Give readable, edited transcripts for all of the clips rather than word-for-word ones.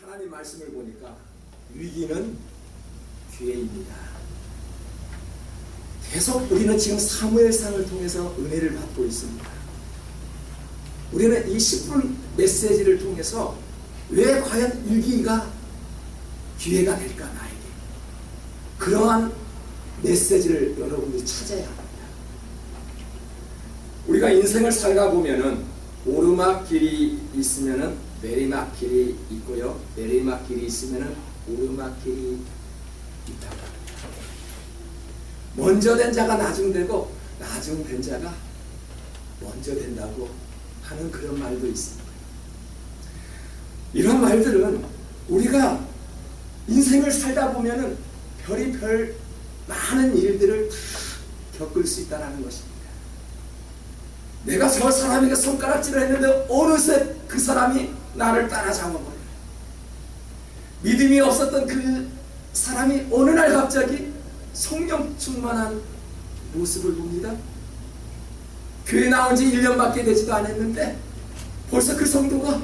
하나님 말씀을 보니까 위기는 기회입니다. 계속 우리는 지금 사무엘상을 통해서 은혜를 받고 있습니다. 우리는 이 10분 메시지를 통해서 왜 과연 위기가 기회가 될까 나에게, 그러한 메시지를 여러분들이 찾아야 합니다. 우리가 인생을 살다 보면은 오르막길이 있으면은 내리막길이 있고요, 내리막길이 있으면은 오르막길이 있다고 합니다. 먼저 된 자가 나중 되고 나중 된 자가 먼저 된다고 하는 그런 말도 있습니다. 이런 말들은 우리가 인생을 살다 보면은 별의별 많은 일들을 다 겪을 수 있다는 것입니다. 내가 저 사람에게 손가락질을 했는데 어느새 그 사람이 나를 따라잡아버려요. 믿음이 없었던 그 사람이 어느 날 갑자기 성령 충만한 모습을 봅니다. 교회 나온 지 1년밖에 되지도 않았는데 벌써 그 성도가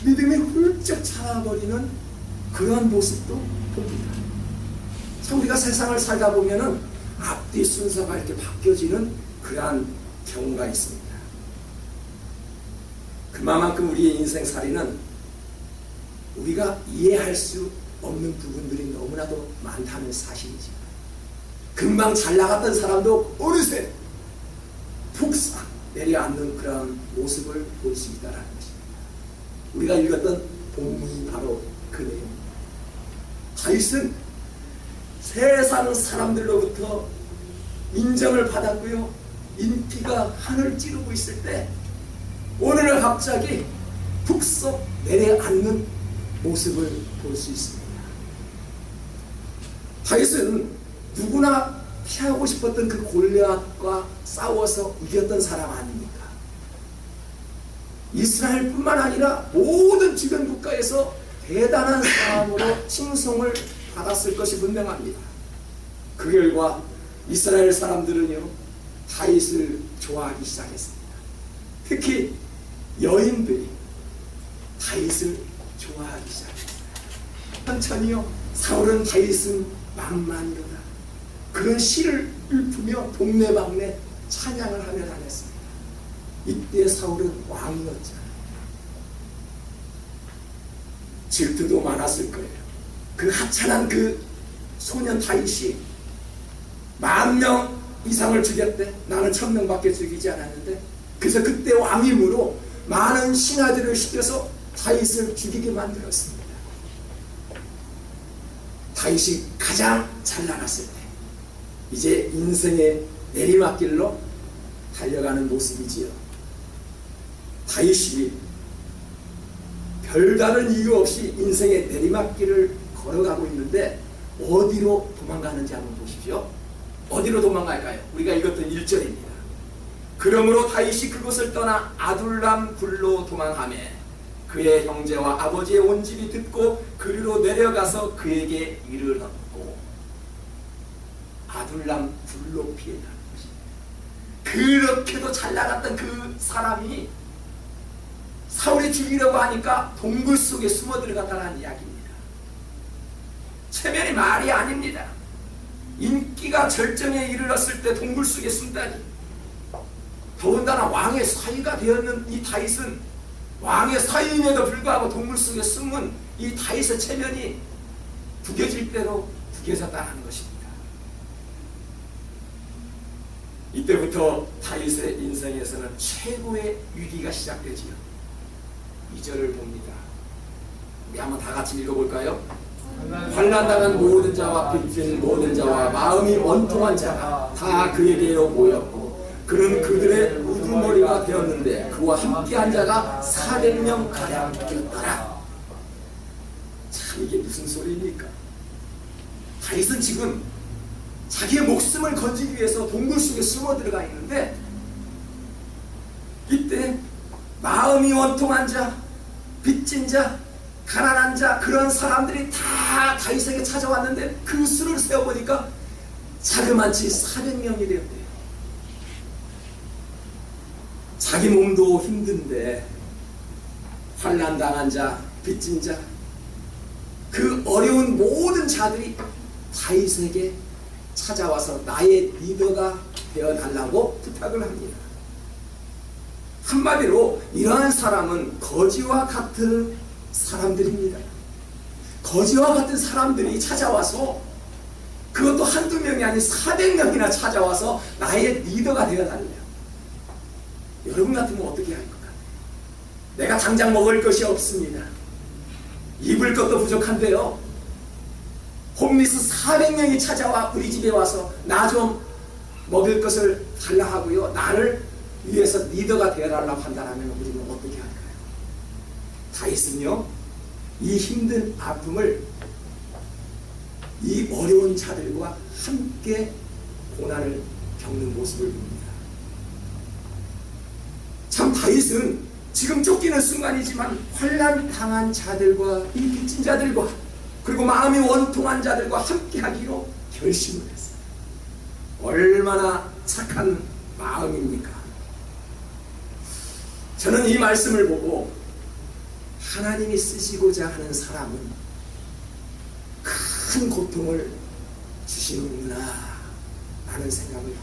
믿음이 훌쩍 차버리는 그런 모습도 봅니다. 참 우리가 세상을 살다 보면은 앞뒤 순서가 이렇게 바뀌어지는 그러한 경우가 있습니다. 그만큼 우리의 인생살이는 우리가 이해할 수 없는 부분들이 너무나도 많다는 사실이죠. 금방 잘 나갔던 사람도 어느새 푹 내려앉는 그런 모습을 볼 수 있다는 것입니다. 우리가 읽었던 본문이 바로 그 내용입니다. 다윗은 세상 사람들로부터 인정을 받았고요, 인기가 하늘을 찌르고 있을 때 어느 날 갑자기 푹 내려앉는 모습을 볼 수 있습니다. 다윗은 누구나 피하고 싶었던 그 골리앗과 싸워서 이겼던 사람 아닙니까? 이스라엘뿐만 아니라 모든 주변 국가에서 대단한 사람으로 칭송을 받았을 것이 분명합니다. 그 결과 이스라엘 사람들은요, 다윗을 좋아하기 시작했습니다. 특히 여인들이 다윗을 좋아하기 시작했어요. 천천히요, 사울은 다윗은 만만이로다, 그런 시를 읊으며 동네방네 찬양을 하며 다녔습니다. 이때 사울은 왕이었잖아요. 질투도 많았을 거예요. 그 하찮은 그 소년 다윗이 10,000명 이상을 죽였대. 나는 1,000명밖에 죽이지 않았는데, 그래서 그때 왕임으로 많은 신하들을 시켜서 다윗을 죽이게 만들었습니다. 다윗이 가장 잘 나갔을 때 이제 인생의 내리막길로 달려가는 모습이지요. 다윗이 별다른 이유 없이 인생의 내리막길을 걸어가고 있는데 어디로 도망가는지 한번 보십시오. 어디로 도망갈까요? 우리가 읽었던 1절입니다. 그러므로 다윗이 그곳을 떠나 아둘람 굴로 도망하매 그의 형제와 아버지의 온 집이 듣고 그리로 내려가서 그에게 이르렀고, 아둘람 굴로 피해가는 것입니다. 그렇게도 잘 나갔던 그 사람이 사울이 죽이려고 하니까 동굴 속에 숨어 들어갔다는 이야기입니다. 체면이 말이 아닙니다. 인기가 절정에 이르렀을 때 동굴 속에 숨다니, 더군다나 왕의 사위가 되었는 이 다윗은 왕의 사위임에도 불구하고 동굴 속에 숨은 이 다윗의 체면이 구겨질 대로 구겨졌다는 것입니다. 이때부터 다윗의 인생에서는 최고의 위기가 시작되지요. 2절을 봅니다. 우리 한번 다 같이 읽어볼까요? 환난당한 모든 자와 빚진 모든 자와 마음이 원통한 자가 다 그에게로 모였고, 그는 그들의 우두머리가 되었는데 그와 함께한 자가 400명 가량 되었더라. 참, 이게 무슨 소리입니까? 다윗은 지금 자기의 목숨을 건지기 위해서 동굴 속에 숨어 들어가 있는데, 이때 마음이 원통한 자, 빚진 자, 가난한 자, 그런 사람들이 다 다윗에게 찾아왔는데 그 수를 세어보니까 자그마치 400명이 되었대요. 자기 몸도 힘든데 환난당한 자, 빚진 자, 어려운 모든 자들이 다윗에게 찾아와서 나의 리더가 되어달라고 부탁을 합니다. 한마디로 이러한 사람은 거지와 같은 사람들입니다. 거지와 같은 사람들이 찾아와서, 그것도 한두 명이 아닌 400명이나 찾아와서 나의 리더가 되어달래요. 여러분 같으면 어떻게 할 것 같아요? 내가 당장 먹을 것이 없습니다. 입을 것도 부족한데요, 홈리스 400명이 찾아와 우리 집에 와서 나 좀 먹을 것을 달라 하고요, 나를 위해서 리더가 되어달라고 한다면 우리는 어떻게 할까요? 다윗은요, 이 힘든 아픔을 이 어려운 자들과 함께 고난을 겪는 모습을 봅니다. 참 다윗은 지금 쫓기는 순간이지만 환난 당한 자들과 이 빚진 자들과 그리고 마음이 원통한 자들과 함께 하기로 결심을 했어요. 얼마나 착한 마음입니까? 저는 이 말씀을 보고 하나님이 쓰시고자 하는 사람은 큰 고통을 주시는구나 라는 생각을 합니다.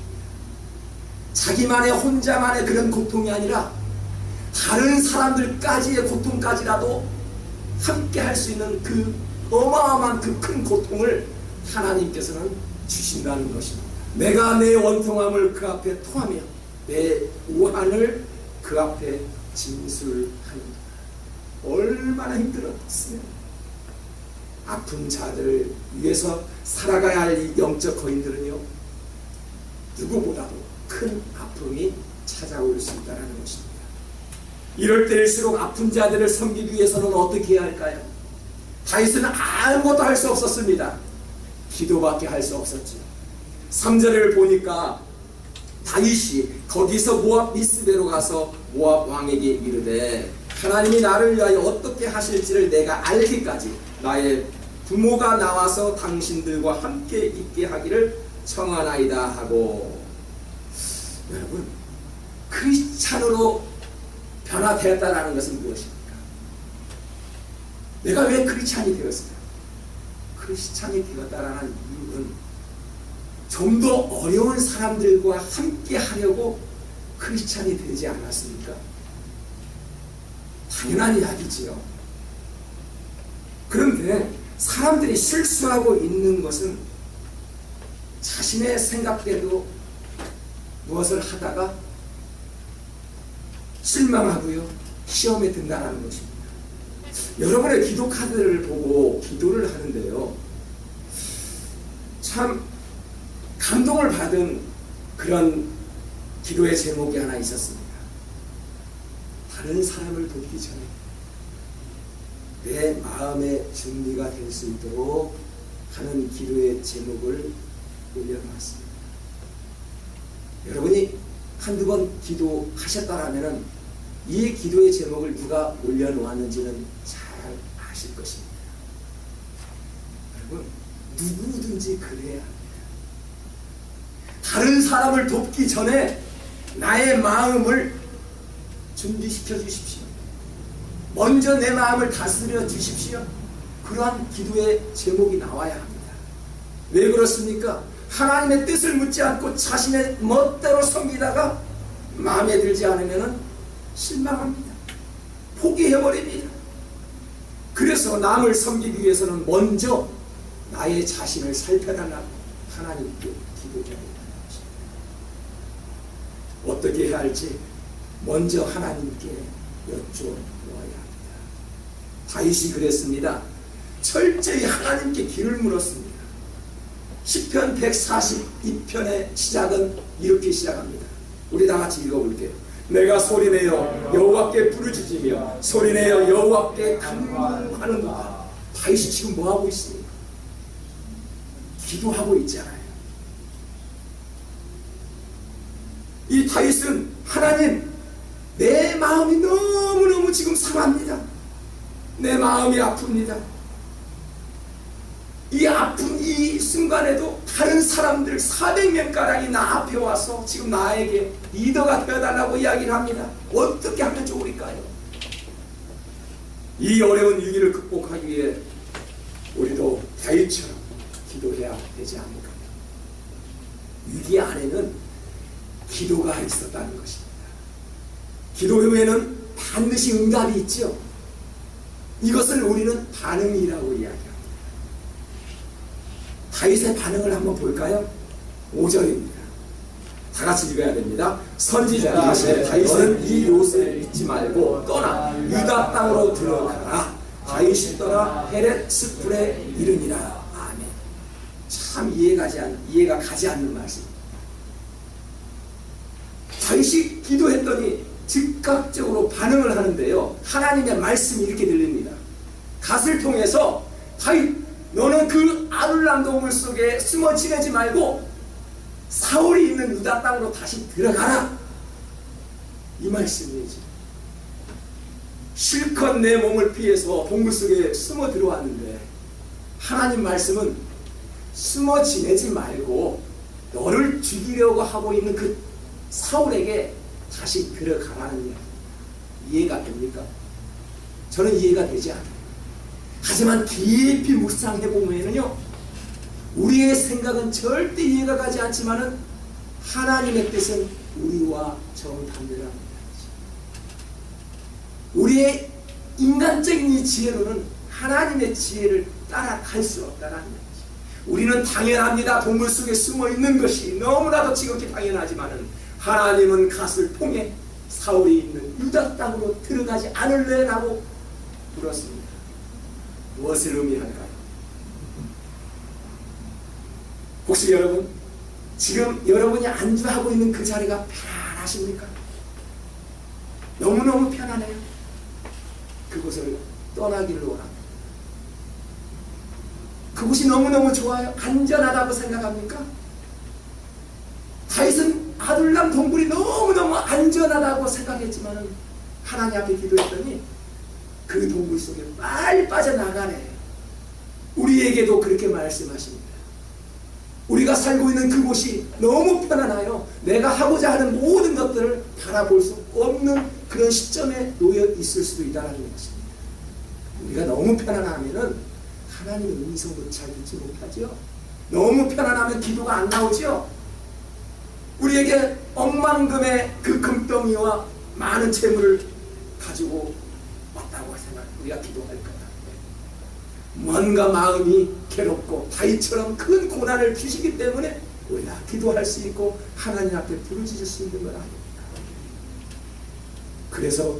자기만의 혼자만의 그런 고통이 아니라 다른 사람들까지의 고통까지라도 함께 할 수 있는 그 어마어마한 그 큰 고통을 하나님께서는 주신다는 것입니다. 내가 내 원통함을 그 앞에 토하며 내 우한을 그 앞에 진술하는다. 얼마나 힘들었겠어요. 아픈 자들을 위해서 살아가야 할 이 영적 거인들은요, 누구보다도 큰 아픔이 찾아올 수 있다는 것입니다. 이럴 때일수록 아픈 자들을 섬기기 위해서는 어떻게 해야 할까요? 다윗은 아무것도 할 수 없었습니다. 기도밖에 할 수 없었죠. 3절을 보니까 다윗이 거기서 모압 미스베로 가서 모압 왕에게 이르되 하나님이 나를 위하여 어떻게 하실지를 내가 알기까지 나의 부모가 나와서 당신들과 함께 있게 하기를 청하나이다 하고. 여러분, 크리스찬으로 변화되었다는 것은 무엇입니까? 내가 왜 크리스찬이 되었을까? 크리스찬이 되었다는 이유는 좀 더 어려운 사람들과 함께 하려고 크리스찬이 되지 않았습니까? 당연한 이야기지요. 그런데 사람들이 실수하고 있는 것은 자신의 생각대로 무엇을 하다가 실망하고요, 시험에 든다는 것입니다. 여러분의 기도 카드를 보고 기도를 하는데요, 참 감동을 받은 그런 기도의 제목이 하나 있었습니다. 다른 사람을 돕기 전에 내 마음의 준비가 될 수 있도록 하는 기도의 제목을 올려놓았습니다. 여러분이 한두 번 기도하셨다라면 이 기도의 제목을 누가 올려놓았는지는 잘 아실 것입니다. 여러분, 누구든지 그래야 합니다. 다른 사람을 돕기 전에 나의 마음을 준비시켜 주십시오. 먼저 내 마음을 다스려 주십시오. 그러한 기도의 제목이 나와야 합니다. 왜 그렇습니까? 하나님의 뜻을 묻지 않고 자신의 멋대로 섬기다가 마음에 들지 않으면 실망합니다. 포기해버립니다. 그래서 남을 섬기기 위해서는 먼저 나의 자신을 살펴달라고 하나님께 기도해야 합니다. 어떻게 해야 할지 먼저 하나님께 여쭤보아야 합니다. 다윗이 그랬습니다. 철저히 하나님께 길을 물었습니다. 시편 142편의 시작은 이렇게 시작합니다. 우리 다 같이 읽어볼게요. 내가 소리내어 여호와께 부르짖으며 소리내어 여호와께 간구하는도다. 다윗이 지금 뭐하고 있습니까? 기도하고 있잖아요. 이 다윗은 하나님, 내 마음이 너무너무 지금 상합니다. 내 마음이 아픕니다. 이 아픈 이 순간에도 다른 사람들 400명가량이 나 앞에 와서 지금 나에게 리더가 되어달라고 이야기를 합니다. 어떻게 하면 좋을까요? 이 어려운 위기를 극복하기 위해 우리도 다윗처럼 기도해야 되지 않을까요? 위기 안에는 기도가 있었다는 것입니다. 기도 후에는 반드시 응답이 있죠. 이것을 우리는 반응이라고 이야기합니다. 다윗의 반응을 한번 볼까요? 5절입니다. 다 같이 읽어야 됩니다. 선지자가 다윗은 이 요새를 잊지 말고 떠나 유다 땅으로 들어가라. 다윗이 떠나 헤렛 스풀에 이르니라. 아멘. 참 이해가 가지 않는 말씀입니다. 다윗이 기도했더니 즉각적으로 반응을 하는데요. 하나님의 말씀이 이렇게 들립니다. 갓을 통해서 다윗, 너는 그 아둘람 동굴 속에 숨어 지내지 말고 사울이 있는 유다 땅으로 다시 들어가라. 이 말씀이지. 실컷 내 몸을 피해서 동굴 속에 숨어 들어왔는데 하나님 말씀은 숨어 지내지 말고 너를 죽이려고 하고 있는 그 사울에게 다시 들어가라는 이야기. 이해가 됩니까? 저는 이해가 되지 않아요. 하지만 깊이 묵상해 보면요, 우리의 생각은 절대 이해가 가지 않지만은 하나님의 뜻은 우리와 정반대라는 거죠. 우리의 인간적인 이 지혜로는 하나님의 지혜를 따라갈 수 없다는 거죠. 우리는 당연합니다. 동굴 속에 숨어 있는 것이 너무나도 지극히 당연하지만은 하나님은 갓을 통해 사울이 있는 유다 땅으로 들어가지 않을래라고 물었습니다. 무엇을 의미할까요? 혹시 여러분, 지금 여러분이 안주하고 있는 그 자리가 편안하십니까? 너무너무 편안해요. 그곳을 떠나기를 원합니다. 그곳이 너무너무 좋아요. 안전하다고 생각합니까? 다윗은 아둘람 동굴이 너무너무 안전하다고 생각했지만 하나님 앞에 기도했더니 그 동굴 속에 빨리 빠져나가래. 우리에게도 그렇게 말씀하십니다. 우리가 살고 있는 그곳이 너무 편안하여 내가 하고자 하는 모든 것들을 바라볼 수 없는 그런 시점에 놓여 있을 수도 있다는 것입니다. 우리가 너무 편안하면은 하나님의 음성도 잘 듣지 못하죠. 너무 편안하면 기도가 안 나오죠. 우리에게 억만금의 그 금덩이와 많은 재물을 가지고 왔다고 생각, 우리가 기도할 거다. 뭔가 마음이 괴롭고 다윗처럼 큰 고난을 주시기 때문에 우리가 기도할 수 있고 하나님 앞에 부르짖을 수 있는 것 아닙니까? 그래서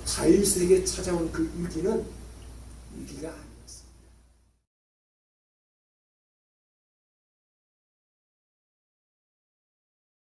다윗에게 찾아온 그 위기는 위기가 아니에요.